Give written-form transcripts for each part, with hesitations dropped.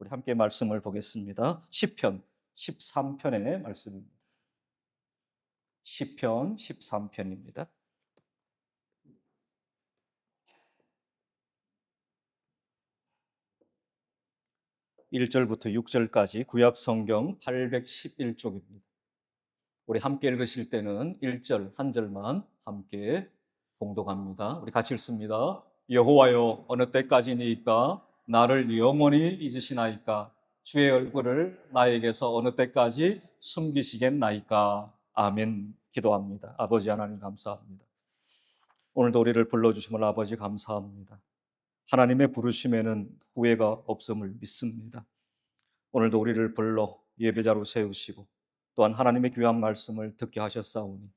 우리 함께 말씀을 보겠습니다. 시편 13편의 말씀입니다. 시편 13편입니다. 1절부터 6절까지 구약 성경 811쪽입니다. 우리 함께 읽으실 때는 1절 한 절만 함께 봉독합니다. 우리 같이 읽습니다. 여호와여, 어느 때까지니이까 나를 영원히 잊으시나이까? 주의 얼굴을 나에게서 어느 때까지 숨기시겠나이까? 아멘. 기도합니다. 아버지 하나님 감사합니다. 오늘도 우리를 불러주심을 아버지 감사합니다. 하나님의 부르심에는 후회가 없음을 믿습니다. 오늘도 우리를 불러 예배자로 세우시고 또한 하나님의 귀한 말씀을 듣게 하셨사오니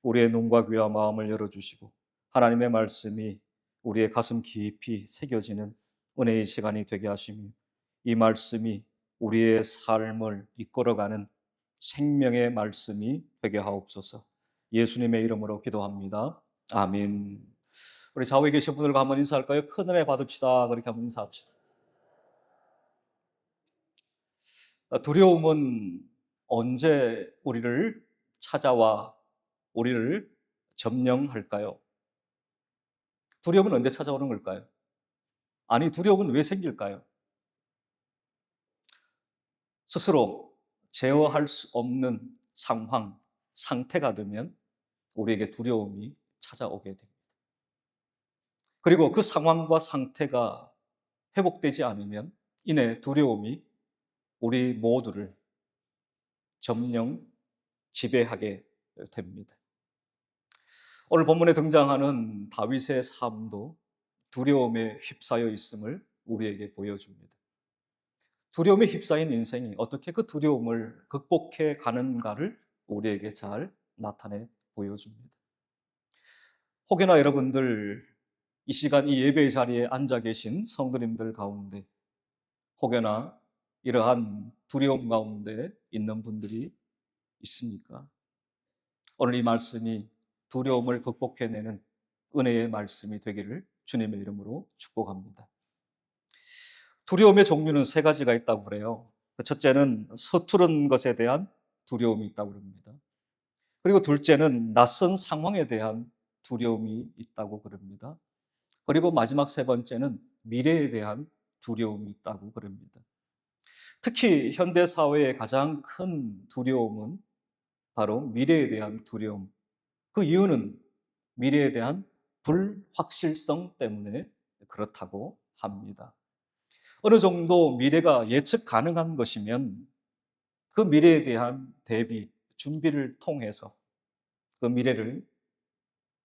우리의 눈과 귀와 마음을 열어주시고 하나님의 말씀이 우리의 가슴 깊이 새겨지는 은혜의 시간이 되게 하시며 이 말씀이 우리의 삶을 이끌어가는 생명의 말씀이 되게 하옵소서. 예수님의 이름으로 기도합니다. 아멘. 우리 좌우에 계신 분들과 한번 인사할까요? 큰 은혜 받읍시다. 그렇게 한번 인사합시다. 두려움은 언제 우리를 찾아와 우리를 점령할까요? 두려움은 언제 찾아오는 걸까요? 아니, 두려움은 왜 생길까요? 스스로 제어할 수 없는 상황, 상태가 되면 우리에게 두려움이 찾아오게 됩니다. 그리고 그 상황과 상태가 회복되지 않으면 이내 두려움이 우리 모두를 점령, 지배하게 됩니다. 오늘 본문에 등장하는 다윗의 삶도 두려움에 휩싸여 있음을 우리에게 보여줍니다. 두려움에 휩싸인 인생이 어떻게 그 두려움을 극복해 가는가를 우리에게 잘 나타내 보여줍니다. 혹여나 여러분들 이 시간 이 예배의 자리에 앉아 계신 성도님들 가운데 혹여나 이러한 두려움 가운데 있는 분들이 있습니까? 오늘 이 말씀이 두려움을 극복해내는 은혜의 말씀이 되기를 주님의 이름으로 축복합니다. 두려움의 종류는 세 가지가 있다고 그래요. 첫째는 서투른 것에 대한 두려움이 있다고 그럽니다. 그리고 둘째는 낯선 상황에 대한 두려움이 있다고 그럽니다. 그리고 마지막 세 번째는 미래에 대한 두려움이 있다고 그럽니다. 특히 현대 사회의 가장 큰 두려움은 바로 미래에 대한 두려움. 그 이유는 미래에 대한 불확실성 때문에 그렇다고 합니다. 어느 정도 미래가 예측 가능한 것이면 그 미래에 대한 대비, 준비를 통해서 그 미래를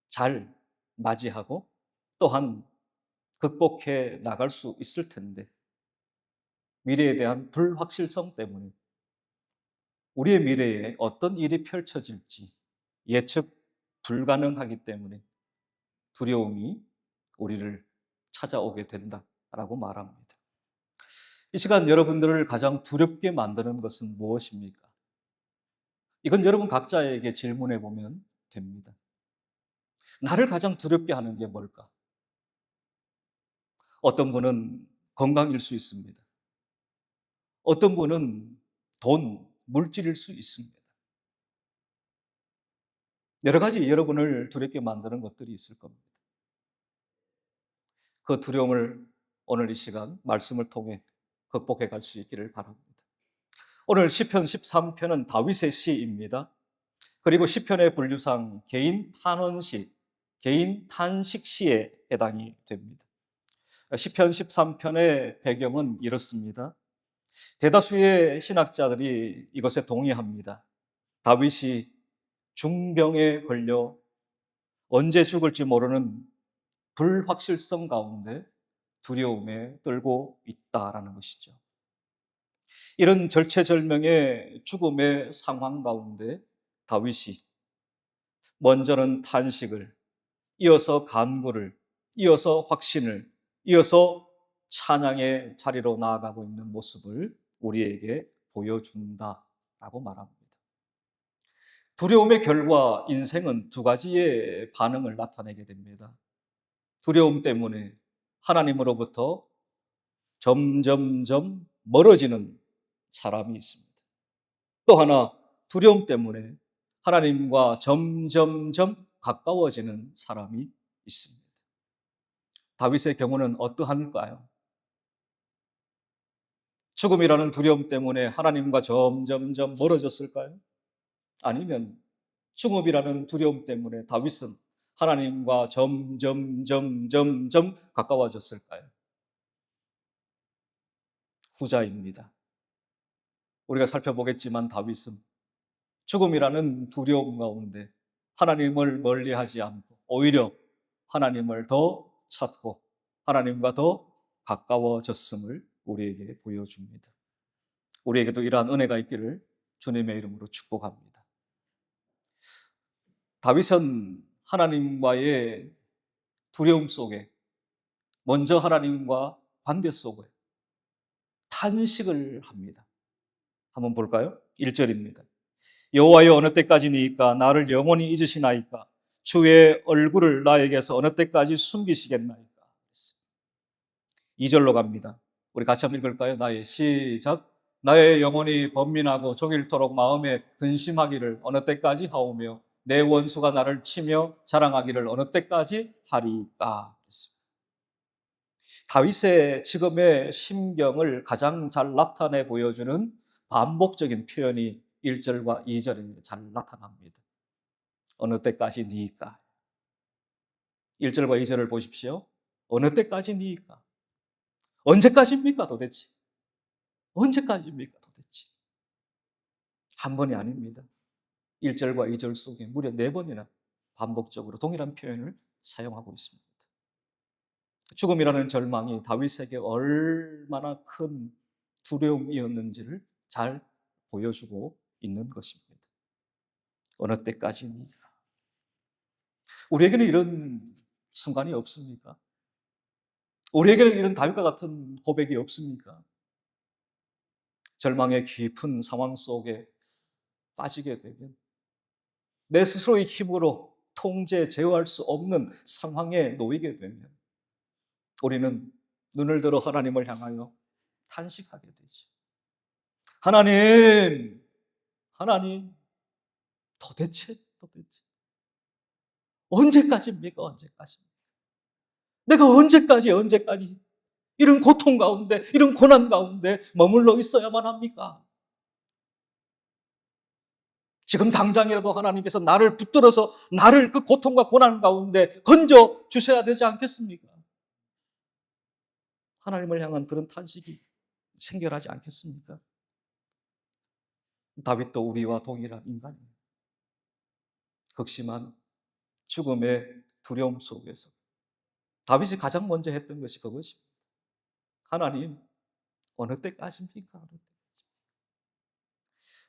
잘 맞이하고 또한 극복해 나갈 수 있을 텐데 미래에 대한 불확실성 때문에 우리의 미래에 어떤 일이 펼쳐질지 예측 불가능하기 때문에 두려움이 우리를 찾아오게 된다라고 말합니다. 이 시간 여러분들을 가장 두렵게 만드는 것은 무엇입니까? 이건 여러분 각자에게 질문해 보면 됩니다. 나를 가장 두렵게 하는 게 뭘까? 어떤 분은 건강일 수 있습니다. 어떤 분은 돈, 물질일 수 있습니다. 여러 가지 여러분을 두렵게 만드는 것들이 있을 겁니다. 그 두려움을 오늘 이 시간 말씀을 통해 극복해 갈 수 있기를 바랍니다. 오늘 시편 13편은 다윗의 시입니다. 그리고 시편의 분류상 개인 탄원시, 개인 탄식시에 해당이 됩니다. 시편 13편의 배경은 이렇습니다. 대다수의 신학자들이 이것에 동의합니다. 다윗이 중병에 걸려 언제 죽을지 모르는 불확실성 가운데 두려움에 떨고 있다라는 것이죠. 이런 절체절명의 죽음의 상황 가운데 다윗이 먼저는 탄식을, 이어서 간구를, 이어서 확신을, 이어서 찬양의 자리로 나아가고 있는 모습을 우리에게 보여준다라고 말합니다. 두려움의 결과 인생은 두 가지의 반응을 나타내게 됩니다. 두려움 때문에 하나님으로부터 점점점 멀어지는 사람이 있습니다. 또 하나 두려움 때문에 하나님과 점점점 가까워지는 사람이 있습니다. 다윗의 경우는 어떠한가요? 죽음이라는 두려움 때문에 하나님과 점점점 멀어졌을까요? 아니면 죽음이라는 두려움 때문에 다윗은 하나님과 점점점 가까워졌을까요? 후자입니다. 우리가 살펴보겠지만 다윗은 죽음이라는 두려움 가운데 하나님을 멀리하지 않고 오히려 하나님을 더 찾고 하나님과 더 가까워졌음을 우리에게 보여줍니다. 우리에게도 이러한 은혜가 있기를 주님의 이름으로 축복합니다. 다윗은 하나님과의 두려움 속에 먼저 하나님과 관계 속에 탄식을 합니다. 한번 볼까요? 1절입니다. 여호와여 어느 때까지니이까 나를 영원히 잊으시나이까 주의 얼굴을 나에게서 어느 때까지 숨기시겠나이까. 2절로 갑니다. 우리 같이 한번 읽을까요? 시작. 나의 영혼이 번민하고 종일토록 마음에 근심하기를 어느 때까지 하오며 내 원수가 나를 치며 자랑하기를 어느 때까지 하리까. 다윗의 지금의 심경을 가장 잘 나타내 보여주는 반복적인 표현이 1절과 2절에 잘 나타납니다. 어느 때까지니까. 1절과 2절을 보십시오. 어느 때까지니까. 언제까지입니까 도대체? 언제까지입니까 도대체? 한 번이 아닙니다. 1절과 2절 속에 무려 4번이나 반복적으로 동일한 표현을 사용하고 있습니다. 죽음이라는 절망이 다윗에게 얼마나 큰 두려움이었는지를 잘 보여주고 있는 것입니다. 어느 때까지니까. 우리에게는 이런 순간이 없습니까? 우리에게는 이런 다윗과 같은 고백이 없습니까? 절망의 깊은 상황 속에 빠지게 되면 내 스스로의 힘으로 통제, 제어할 수 없는 상황에 놓이게 되면 우리는 눈을 들어 하나님을 향하여 탄식하게 되죠. 하나님, 도대체 언제까지입니까? 언제까지입니까? 내가 언제까지 이런 고통 가운데, 이런 고난 가운데 머물러 있어야만 합니까? 지금 당장이라도 하나님께서 나를 붙들어서 나를 그 고통과 고난 가운데 건져 주셔야 되지 않겠습니까? 하나님을 향한 그런 탄식이 생겨나지 않겠습니까? 다윗도 우리와 동일한 인간이에요. 극심한 죽음의 두려움 속에서 다윗이 가장 먼저 했던 것이 그것입니다. 하나님, 어느 때까지입니까?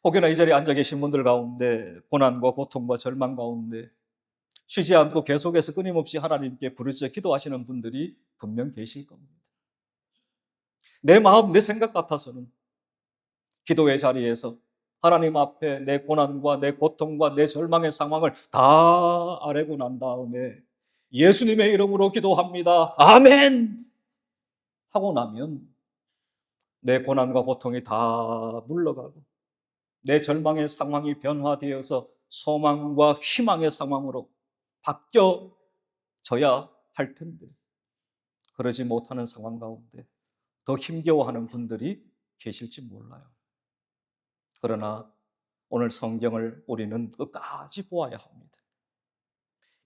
혹여나 이 자리에 앉아 계신 분들 가운데 고난과 고통과 절망 가운데 쉬지 않고 계속해서 끊임없이 하나님께 부르짖어 기도하시는 분들이 분명 계실 겁니다. 내 마음, 내 생각 같아서는 기도의 자리에서 하나님 앞에 내 고난과 내 고통과 내 절망의 상황을 다 아뢰고 난 다음에 예수님의 이름으로 기도합니다. 아멘! 하고 나면 내 고난과 고통이 다 물러가고 내 절망의 상황이 변화되어서 소망과 희망의 상황으로 바뀌어져야 할 텐데 그러지 못하는 상황 가운데 더 힘겨워하는 분들이 계실지 몰라요. 그러나 오늘 성경을 우리는 끝까지 보아야 합니다.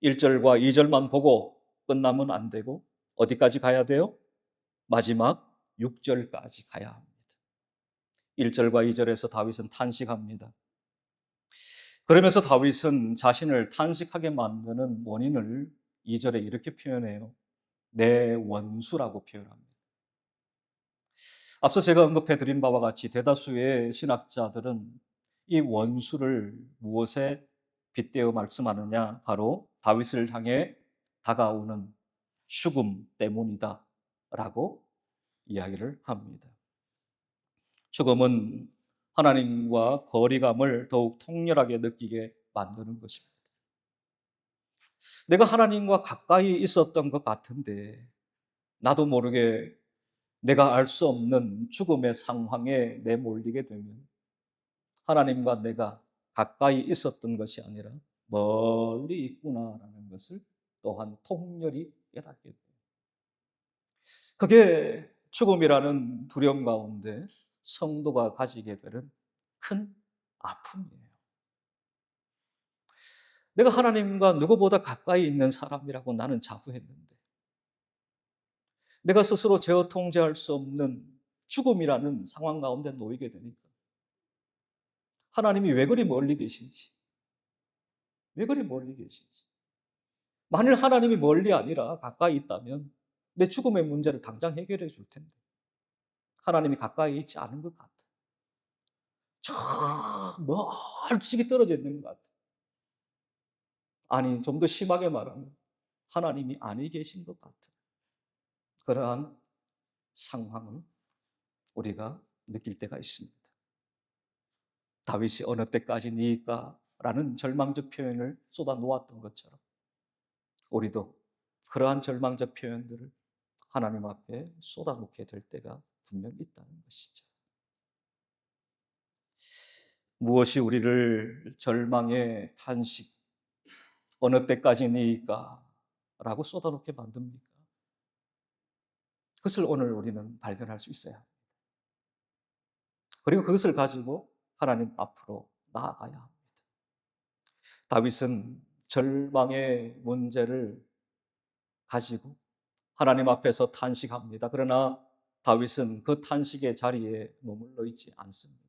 1절과 2절만 보고 끝나면 안 되고 어디까지 가야 돼요? 마지막 6절까지 가야 합니다. 1절과 2절에서 다윗은 탄식합니다. 그러면서 다윗은 자신을 탄식하게 만드는 원인을 2절에 이렇게 표현해요. 내 원수라고 표현합니다. 앞서 제가 언급해드린 바와 같이 대다수의 신학자들은 이 원수를 무엇에 빗대어 말씀하느냐? 바로 다윗을 향해 다가오는 죽음 때문이다 라고 이야기를 합니다. 죽음은 하나님과 거리감을 더욱 통렬하게 느끼게 만드는 것입니다. 내가 하나님과 가까이 있었던 것 같은데 나도 모르게 내가 알 수 없는 죽음의 상황에 내몰리게 되면 하나님과 내가 가까이 있었던 것이 아니라 멀리 있구나라는 것을 또한 통렬히 깨닫게 돼요. 그게 죽음이라는 두려움 가운데 성도가 가지게 되는 큰 아픔이에요. 내가 하나님과 누구보다 가까이 있는 사람이라고 나는 자부했는데 내가 스스로 제어 통제할 수 없는 죽음이라는 상황 가운데 놓이게 되니까 하나님이 왜 그리 멀리 계신지, 왜 그리 멀리 계신지. 만일 하나님이 멀리 아니라 가까이 있다면 내 죽음의 문제를 당장 해결해 줄 텐데 하나님이 가까이 있지 않은 것 같아. 저 멀찍이 떨어져 있는 것 같아. 아니, 좀 더 심하게 말하면 하나님이 아니 계신 것 같아. 그러한 상황을 우리가 느낄 때가 있습니다. 다윗이 어느 때까지니까 라는 절망적 표현을 쏟아 놓았던 것처럼 우리도 그러한 절망적 표현들을 하나님 앞에 쏟아놓게 될 때가 분명히 있다는 것이죠. 무엇이 우리를 절망의 탄식, 어느 때까지니까 라고 쏟아놓게 만듭니까? 그것을 오늘 우리는 발견할 수 있어야 합니다. 그리고 그것을 가지고 하나님 앞으로 나아가야 합니다. 다윗은 절망의 문제를 가지고 하나님 앞에서 탄식합니다. 그러나 다윗은 그 탄식의 자리에 머물러 있지 않습니다.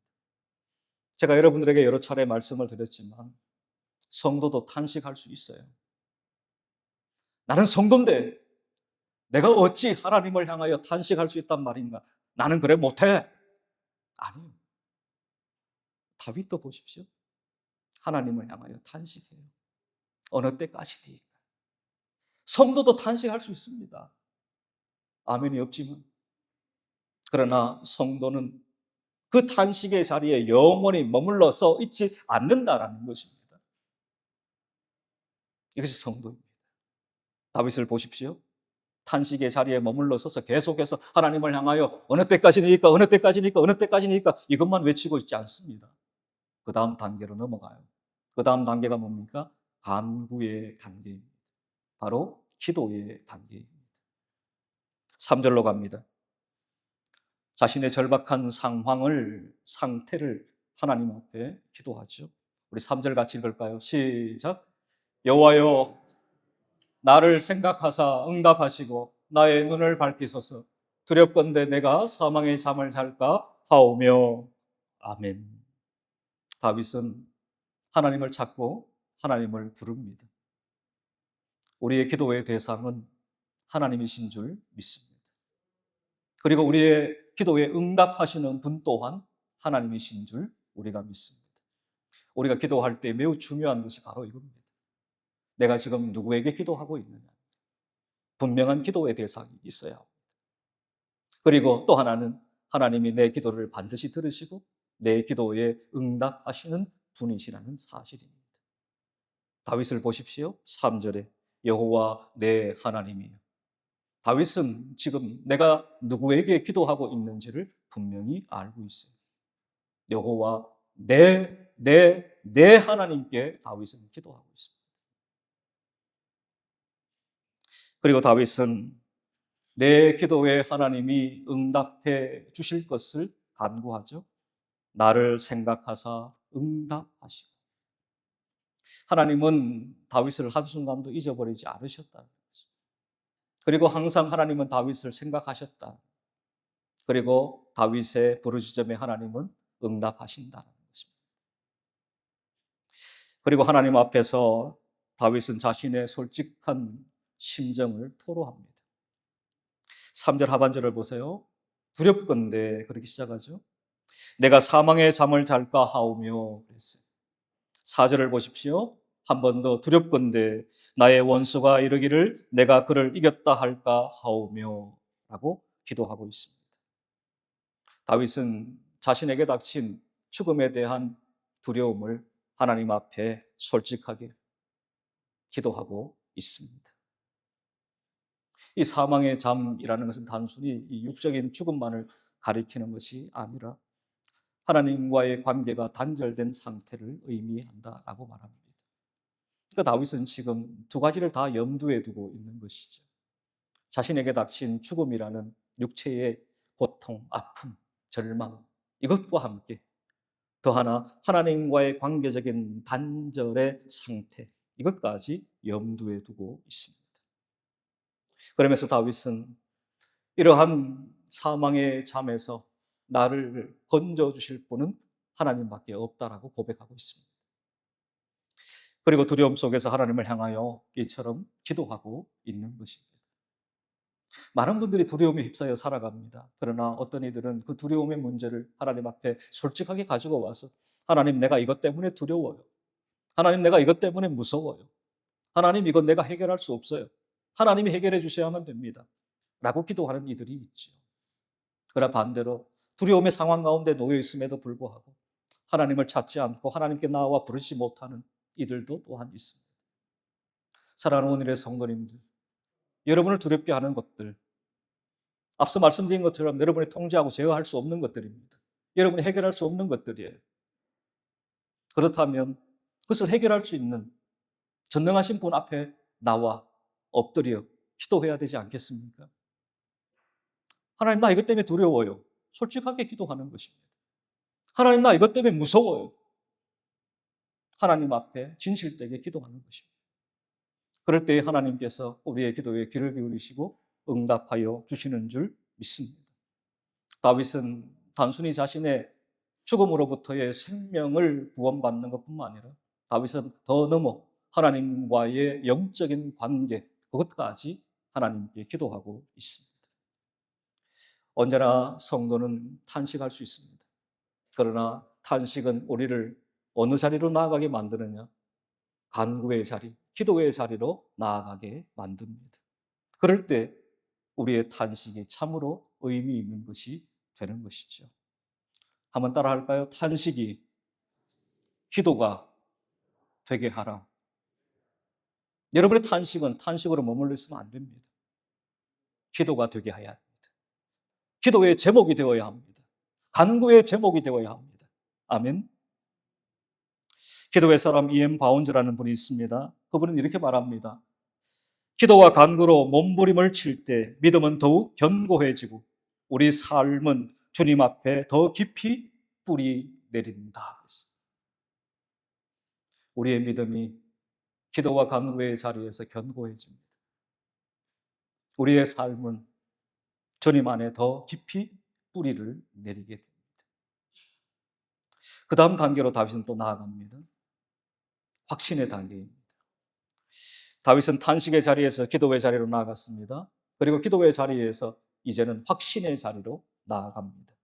제가 여러분들에게 여러 차례 말씀을 드렸지만 성도도 탄식할 수 있어요. 나는 성도인데 내가 어찌 하나님을 향하여 탄식할 수 있단 말인가? 나는 그래 못해. 아니요. 다윗도 보십시오. 하나님을 향하여 탄식해요. 어느 때까지니까. 성도도 탄식할 수 있습니다. 아멘이 없지만. 그러나 성도는 그 탄식의 자리에 영원히 머물러서 있지 않는다라는 것입니다. 이것이 성도입니다. 다윗을 보십시오. 탄식의 자리에 머물러 서서 계속해서 하나님을 향하여 어느 때까지니까, 어느 때까지니까, 어느 때까지니까 이것만 외치고 있지 않습니다. 그 다음 단계로 넘어가요. 그 다음 단계가 뭡니까? 간구의 단계입니다. 바로 기도의 단계입니다. 3절로 갑니다. 자신의 절박한 상태를 하나님 앞에 기도하죠. 우리 3절 같이 읽을까요? 시작. 여호와여 나를 생각하사 응답하시고 나의 눈을 밝히소서. 두렵건대 내가 사망의 잠을 잘까 하오며. 아멘. 다윗은 하나님을 찾고 하나님을 부릅니다. 우리의 기도의 대상은 하나님이신 줄 믿습니다. 그리고 우리의 기도에 응답하시는 분 또한 하나님이신 줄 우리가 믿습니다. 우리가 기도할 때 매우 중요한 것이 바로 이겁니다. 내가 지금 누구에게 기도하고 있느냐. 분명한 기도의 대상이 있어야 합니다. 그리고 또 하나는 하나님이 내 기도를 반드시 들으시고 내 기도에 응답하시는 분이시라는 사실입니다. 다윗을 보십시오. 3절에 여호와 내 하나님이요. 다윗은 지금 내가 누구에게 기도하고 있는지를 분명히 알고 있어요. 여호와 내 하나님께 다윗은 기도하고 있습니다. 그리고 다윗은 내 기도에 하나님이 응답해 주실 것을 간구하죠. 나를 생각하사 응답하시고. 하나님은 다윗을 한순간도 잊어버리지 않으셨다는 거죠. 그리고 항상 하나님은 다윗을 생각하셨다. 그리고 다윗의 부르짖음에 하나님은 응답하신다는 것입니다. 그리고 하나님 앞에서 다윗은 자신의 솔직한 심정을 토로합니다. 3절 하반절을 보세요. 두렵건대 그렇게 시작하죠. 내가 사망의 잠을 잘까 하오며 그랬어요. 4절을 보십시오. 한 번 더 두렵건대 나의 원수가 이르기를 내가 그를 이겼다 할까 하오며 라고 기도하고 있습니다. 다윗은 자신에게 닥친 죽음에 대한 두려움을 하나님 앞에 솔직하게 기도하고 있습니다. 이 사망의 잠이라는 것은 단순히 이 육적인 죽음만을 가리키는 것이 아니라 하나님과의 관계가 단절된 상태를 의미한다라고 말합니다. 그러니까 다윗은 지금 두 가지를 다 염두에 두고 있는 것이죠. 자신에게 닥친 죽음이라는 육체의 고통, 아픔, 절망, 이것과 함께 더 하나 하나님과의 관계적인 단절의 상태, 이것까지 염두에 두고 있습니다. 그러면서 다윗은 이러한 사망의 잠에서 나를 건져주실 분은 하나님밖에 없다라고 고백하고 있습니다. 그리고 두려움 속에서 하나님을 향하여 이처럼 기도하고 있는 것입니다. 많은 분들이 두려움에 휩싸여 살아갑니다. 그러나 어떤 이들은 그 두려움의 문제를 하나님 앞에 솔직하게 가지고 와서 하나님, 내가 이것 때문에 두려워요. 하나님, 내가 이것 때문에 무서워요. 하나님, 이건 내가 해결할 수 없어요. 하나님이 해결해 주셔야만 됩니다. 라고 기도하는 이들이 있죠. 그러나 반대로 두려움의 상황 가운데 놓여 있음에도 불구하고 하나님을 찾지 않고 하나님께 나와 부르지 못하는 이들도 또한 있습니다. 사랑하는 오늘의 성도님들, 여러분을 두렵게 하는 것들, 앞서 말씀드린 것처럼 여러분이 통제하고 제어할 수 없는 것들입니다. 여러분이 해결할 수 없는 것들이에요. 그렇다면 그것을 해결할 수 있는 전능하신 분 앞에 나와 엎드려 기도해야 되지 않겠습니까? 하나님, 나 이것 때문에 두려워요. 솔직하게 기도하는 것입니다. 하나님, 나 이것 때문에 무서워요. 하나님 앞에 진실되게 기도하는 것입니다. 그럴 때 하나님께서 우리의 기도에 귀를 기울이시고 응답하여 주시는 줄 믿습니다. 다윗은 단순히 자신의 죽음으로부터의 생명을 구원받는 것뿐만 아니라 다윗은 더 넘어 하나님과의 영적인 관계, 그것까지 하나님께 기도하고 있습니다. 언제나 성도는 탄식할 수 있습니다. 그러나 탄식은 우리를 어느 자리로 나아가게 만드느냐? 간구의 자리, 기도의 자리로 나아가게 만듭니다. 그럴 때 우리의 탄식이 참으로 의미 있는 것이 되는 것이죠. 한번 따라 할까요? 탄식이 기도가 되게 하라. 여러분의 탄식은 탄식으로 머물러 있으면 안 됩니다. 기도가 되게 해야 합니다. 기도의 제목이 되어야 합니다. 간구의 제목이 되어야 합니다. 아멘. 기도의 사람 E.M. 바운즈라는 분이 있습니다. 그분은 이렇게 말합니다. 기도와 간구로 몸부림을 칠 때 믿음은 더욱 견고해지고 우리 삶은 주님 앞에 더 깊이 뿌리 내린다. 우리의 믿음이 기도와 간구의 자리에서 견고해집니다. 우리의 삶은 주님 안에 더 깊이 뿌리를 내리게 됩니다. 그 다음 단계로 다윗은 또 나아갑니다. 확신의 단계입니다. 다윗은 탄식의 자리에서 기도의 자리로 나아갔습니다. 그리고 기도의 자리에서 이제는 확신의 자리로 나아갑니다.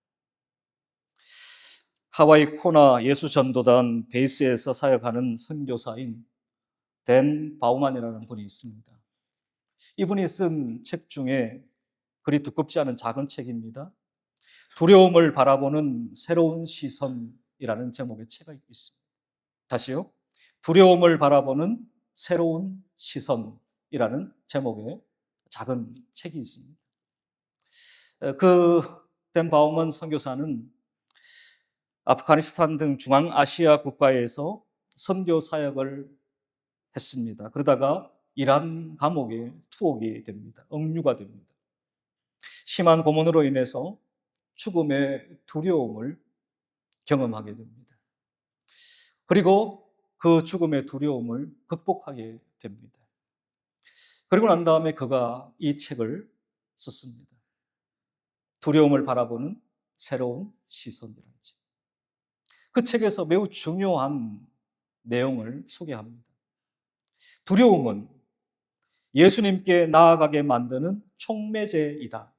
하와이 코나 예수전도단 베이스에서 사역하는 선교사인 댄 바우만이라는 분이 있습니다. 이분이 쓴 책 중에 그리 두껍지 않은 작은 책입니다. 두려움을 바라보는 새로운 시선이라는 제목의 책이 있습니다. 다시요. 두려움을 바라보는 새로운 시선이라는 제목의 작은 책이 있습니다. 댄 바우먼 선교사는 아프가니스탄 등 중앙아시아 국가에서 선교 사역을 했습니다. 그러다가 이란 감옥에 투옥이 됩니다. 억류가 됩니다. 심한 고문으로 인해서 죽음의 두려움을 경험하게 됩니다. 그리고 그 죽음의 두려움을 극복하게 됩니다. 그리고 난 다음에 그가 이 책을 썼습니다. 두려움을 바라보는 새로운 시선이라는 책. 그 책에서 매우 중요한 내용을 소개합니다. 두려움은 예수님께 나아가게 만드는 촉매제이다.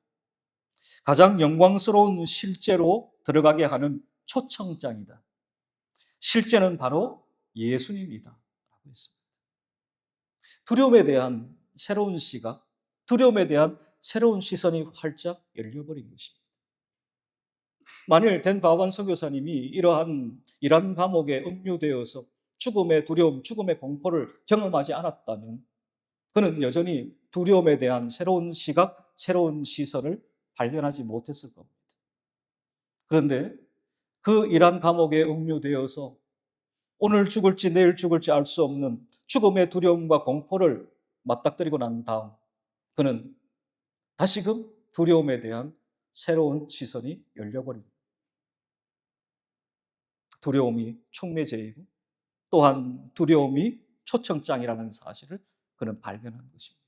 가장 영광스러운 실제로 들어가게 하는 초청장이다. 실제는 바로 예수님이다. 라고 했습니다. 두려움에 대한 새로운 시각, 두려움에 대한 새로운 시선이 활짝 열려버린 것입니다. 만일 댄 바우먼 선교사님이 이러한 이란 감옥에 억류되어서 죽음의 두려움, 죽음의 공포를 경험하지 않았다면 그는 여전히 두려움에 대한 새로운 시각, 새로운 시선을 발견하지 못했을 겁니다. 그런데 그 이란 감옥에 억류되어서 오늘 죽을지 내일 죽을지 알 수 없는 죽음의 두려움과 공포를 맞닥뜨리고 난 다음 그는 다시금 두려움에 대한 새로운 시선이 열려버립니다. 두려움이 촉매제이고 또한 두려움이 초청장이라는 사실을 그는 발견한 것입니다.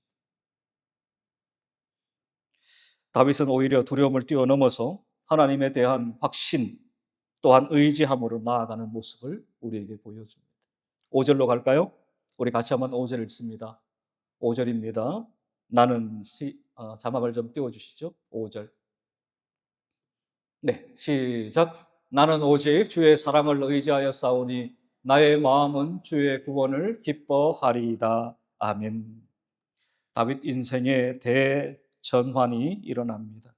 다윗은 오히려 두려움을 뛰어넘어서 하나님에 대한 확신 또한 의지함으로 나아가는 모습을 우리에게 보여줍니다. 5절로 갈까요? 우리 같이 한번 5절 읽습니다. 5절입니다. 자막을 좀 띄워주시죠. 5절. 네, 시작. 나는 오직 주의 사랑을 의지하여 싸우니 나의 마음은 주의 구원을 기뻐하리이다. 아멘. 다윗 인생의 대전환이 일어납니다.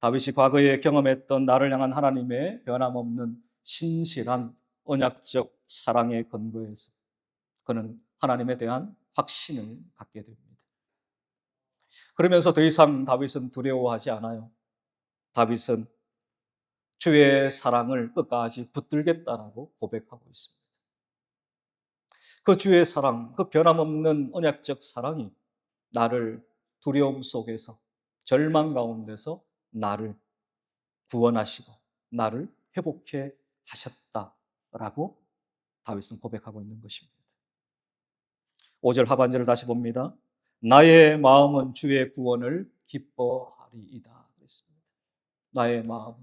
다윗이 과거에 경험했던 나를 향한 하나님의 변함없는 신실한 언약적 사랑의 근거에서 그는 하나님에 대한 확신을 갖게 됩니다. 그러면서 더 이상 다윗은 두려워하지 않아요. 다윗은 주의 사랑을 끝까지 붙들겠다라고 고백하고 있습니다. 그 주의 사랑, 그 변함없는 언약적 사랑이 나를 두려움 속에서 절망 가운데서 나를 구원하시고 나를 회복해 하셨다라고 다윗은 고백하고 있는 것입니다. 5절 하반절을 다시 봅니다. 나의 마음은 주의 구원을 기뻐하리이다 그랬습니다. 나의 마음은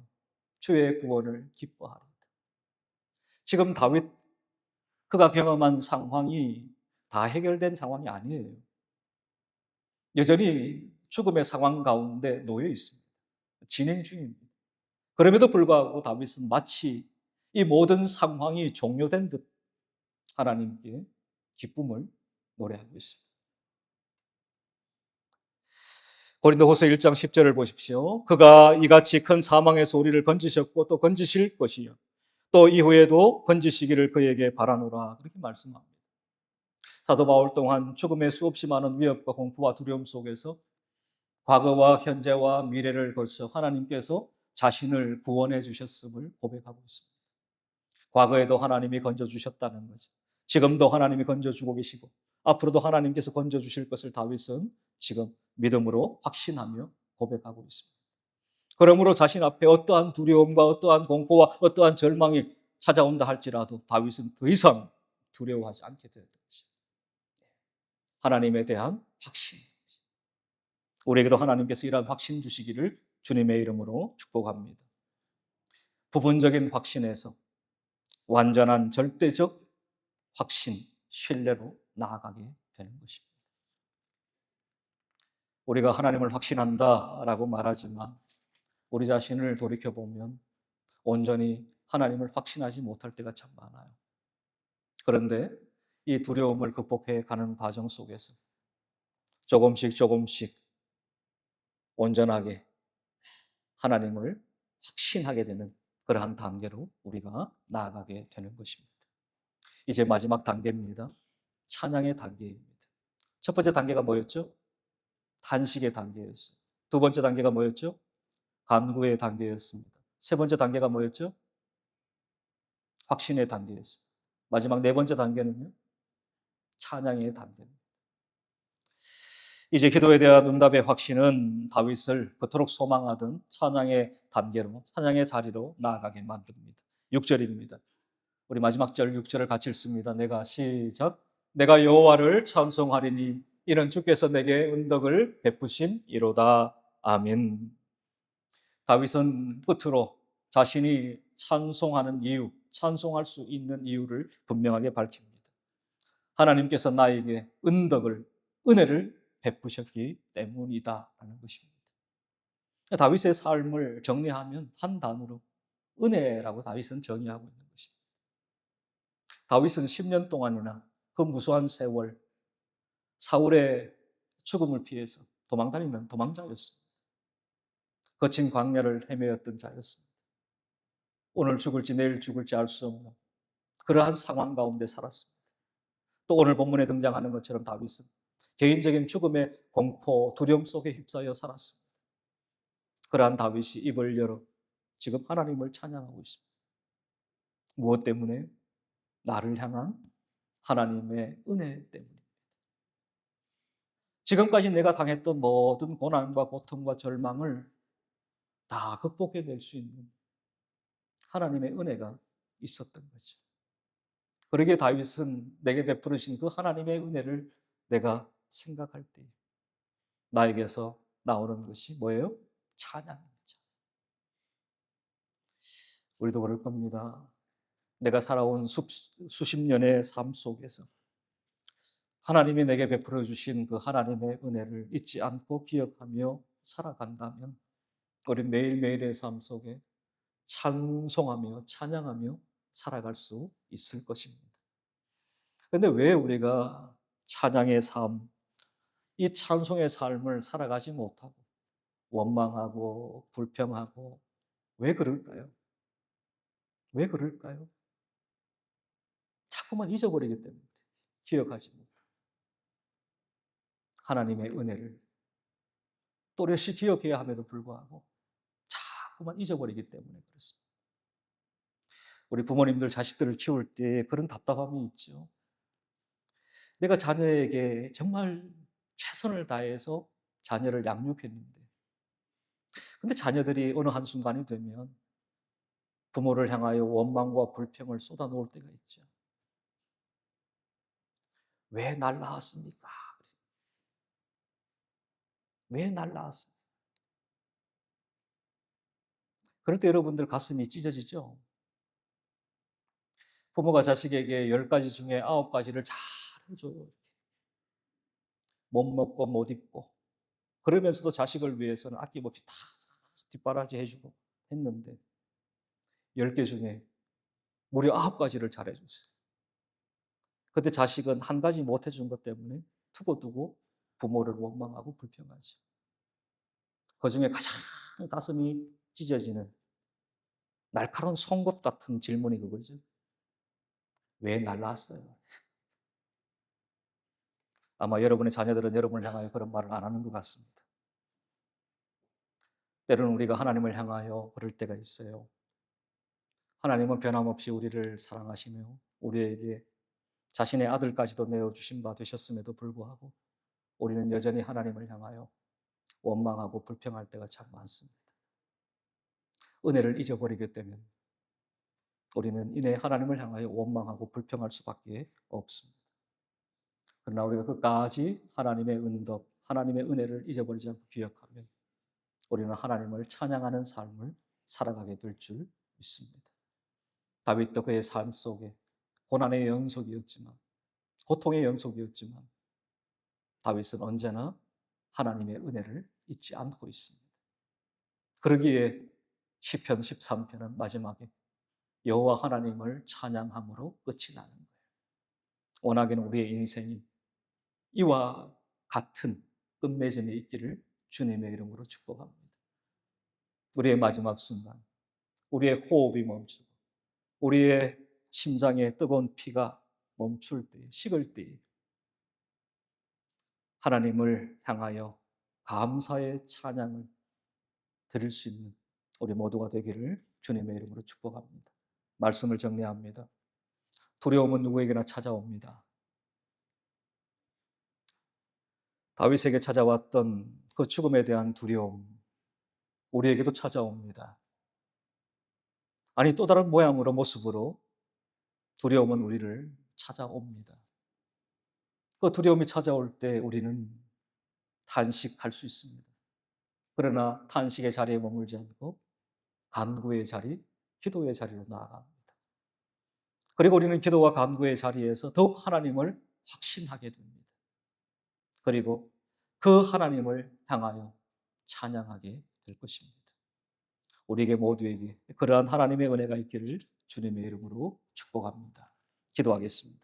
주의 구원을 기뻐하리이다. 지금 다윗 그가 경험한 상황이 다 해결된 상황이 아니에요. 여전히 죽음의 상황 가운데 놓여 있습니다. 진행 중입니다. 그럼에도 불구하고 다윗은 마치 이 모든 상황이 종료된 듯 하나님께 기쁨을 노래하고 있습니다. 고린도후서 1장 10절을 보십시오. 그가 이같이 큰 사망에서 우리를 건지셨고 또 건지실 것이요 또 이후에도 건지시기를 그에게 바라노라 그렇게 말씀합니다. 사도 바울 동안 죽음의 수없이 많은 위협과 공포와 두려움 속에서 과거와 현재와 미래를 거쳐 하나님께서 자신을 구원해 주셨음을 고백하고 있습니다. 과거에도 하나님이 건져주셨다는 거죠. 지금도 하나님이 건져주고 계시고 앞으로도 하나님께서 건져주실 것을 다윗은 지금 믿음으로 확신하며 고백하고 있습니다. 그러므로 자신 앞에 어떠한 두려움과 어떠한 공포와 어떠한 절망이 찾아온다 할지라도 다윗은 더 이상 두려워하지 않게 되는 것이죠. 하나님에 대한 확신. 우리에게도 하나님께서 이러한 확신 주시기를 주님의 이름으로 축복합니다. 부분적인 확신에서 완전한 절대적 확신, 신뢰로 나아가게 되는 것입니다. 우리가 하나님을 확신한다라고 말하지만 우리 자신을 돌이켜보면 온전히 하나님을 확신하지 못할 때가 참 많아요. 그런데 이 두려움을 극복해 가는 과정 속에서 조금씩 온전하게 하나님을 확신하게 되는 그러한 단계로 우리가 나아가게 되는 것입니다. 이제 마지막 단계입니다. 찬양의 단계입니다. 첫 번째 단계가 뭐였죠? 탄식의 단계였어요. 두 번째 단계가 뭐였죠? 간구의 단계였습니다. 세 번째 단계가 뭐였죠? 확신의 단계였습니다. 마지막 네 번째 단계는요? 찬양의 단계입니다. 이제 기도에 대한 응답의 확신은 다윗을 그토록 소망하던 찬양의 단계로, 찬양의 자리로 나아가게 만듭니다. 6절입니다. 우리 마지막 절 6절을 같이 읽습니다. 시작. 내가 여호와를 찬송하리니 이는 주께서 내게 은덕을 베푸심이로다. 아멘. 다윗은 끝으로 자신이 찬송하는 이유, 찬송할 수 있는 이유를 분명하게 밝힙니다. 하나님께서 나에게 은혜를 베푸셨기 때문이다라는 것입니다. 다윗의 삶을 정리하면 한 단어로 은혜라고 다윗은 정의하고 있는 것입니다. 다윗은 10년 동안이나 그 무수한 세월 사울의 죽음을 피해서 도망다니는 도망자였습니다. 거친 광야를 헤매었던 자였습니다. 오늘 죽을지 내일 죽을지 알 수 없는 그러한 상황 가운데 살았습니다. 또 오늘 본문에 등장하는 것처럼 다윗은 개인적인 죽음의 공포, 두려움 속에 휩싸여 살았습니다. 그러한 다윗이 입을 열어 지금 하나님을 찬양하고 있습니다. 무엇 때문에? 나를 향한 하나님의 은혜 때문입니다. 지금까지 내가 당했던 모든 고난과 고통과 절망을 다 극복해낼 수 있는 하나님의 은혜가 있었던 거죠. 그러기에 다윗은 내게 베푸르신 그 하나님의 은혜를 내가 생각할 때 나에게서 나오는 것이 뭐예요? 찬양입니다. 우리도 그럴 겁니다. 내가 살아온 수십 년의 삶 속에서 하나님이 내게 베풀어 주신 그 하나님의 은혜를 잊지 않고 기억하며 살아간다면 우리 매일매일의 삶 속에 찬송하며 찬양하며 살아갈 수 있을 것입니다. 그런데 왜 우리가 찬양의 삶, 이 찬송의 삶을 살아가지 못하고 원망하고 불평하고 왜 그럴까요? 왜 그럴까요? 자꾸만 잊어버리기 때문에 기억하지 못해요. 하나님의 은혜를 또렷이 기억해야 함에도 불구하고 자꾸만 잊어버리기 때문에 그렇습니다. 우리 부모님들 자식들을 키울 때 그런 답답함이 있죠. 내가 자녀에게 정말 최선을 다해서 자녀를 양육했는데 근데 자녀들이 어느 한순간이 되면 부모를 향하여 원망과 불평을 쏟아놓을 때가 있죠. 왜 날 낳았습니까? 왜 날 낳았습니까? 그럴 때 여러분들 가슴이 찢어지죠? 부모가 자식에게 10가지 중에 9가지를 잘 해줘요. 못 먹고 못 입고 그러면서도 자식을 위해서는 아낌없이 다 뒷바라지 해주고 했는데 10개 중에 무려 9가지를 잘해줬어요. 그때 자식은 한 가지 못 해준 것 때문에 두고두고 부모를 원망하고 불평하죠. 그중에 가장 가슴이 찢어지는 날카로운 송곳 같은 질문이 그거죠. 왜 날 낳았어요? 아마 여러분의 자녀들은 여러분을 향하여 그런 말을 안 하는 것 같습니다. 때로는 우리가 하나님을 향하여 그럴 때가 있어요. 하나님은 변함없이 우리를 사랑하시며 우리에게 자신의 아들까지도 내어주신 바 되셨음에도 불구하고 우리는 여전히 하나님을 향하여 원망하고 불평할 때가 참 많습니다. 은혜를 잊어버리기 때문에 우리는 이내 하나님을 향하여 원망하고 불평할 수밖에 없습니다. 그러나 우리가 끝까지 하나님의 은덕, 하나님의 은혜를 잊어버리지 않고 기억하면 우리는 하나님을 찬양하는 삶을 살아가게 될 줄 믿습니다. 다윗도 그의 삶 속에 고난의 연속이었지만, 고통의 연속이었지만 다윗은 언제나 하나님의 은혜를 잊지 않고 있습니다. 그러기에 시편 13편은 마지막에 여호와 하나님을 찬양함으로 끝이 나는 거예요. 원하기는 우리의 인생이 이와 같은 끝맺음이 있기를 주님의 이름으로 축복합니다. 우리의 마지막 순간, 우리의 호흡이 멈추고 우리의 심장에 뜨거운 피가 멈출 때, 식을 때 하나님을 향하여 감사의 찬양을 드릴 수 있는 우리 모두가 되기를 주님의 이름으로 축복합니다. 말씀을 정리합니다. 두려움은 누구에게나 찾아옵니다. 다윗에게 찾아왔던 그 죽음에 대한 두려움, 우리에게도 찾아옵니다. 아니, 또 다른 모양으로, 모습으로 두려움은 우리를 찾아옵니다. 그 두려움이 찾아올 때 우리는 탄식할 수 있습니다. 그러나 탄식의 자리에 머물지 않고 간구의 자리, 기도의 자리로 나아갑니다. 그리고 우리는 기도와 간구의 자리에서 더욱 하나님을 확신하게 됩니다. 그리고 그 하나님을 향하여 찬양하게 될 것입니다. 우리에게 모두에게 그러한 하나님의 은혜가 있기를 주님의 이름으로 축복합니다. 기도하겠습니다.